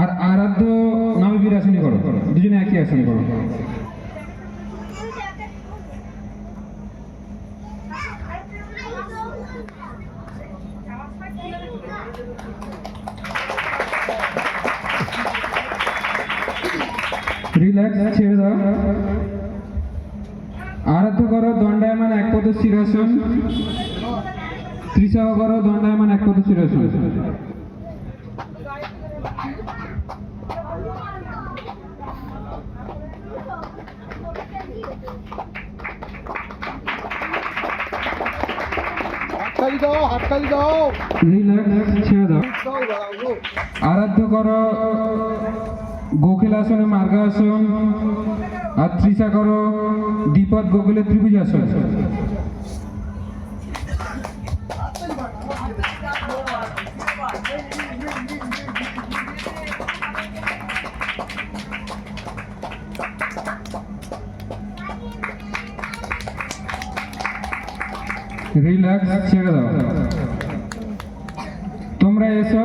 আর আরাধ্য নামে বীরাসনী করো, দুজনে একই আসন করো। রিল্যাক্স, ছেড়ে দাও। আরাধ্য করো দণ্ডায়মান এক পদ শিরাসন, ত্রিশাহ করো দণ্ডায়মান এক পদ শিরাসন। রিল্যাক্স, ছেড়ে দাও। আরাধ্য করো গোখেলাসনে মার্গাসন, আর ত্রিশা করো দ্বিপদ গোকুলে ত্রিভুজাসন। রিল্যাক্স, ছেড়ে দাও। তোমরা এসো।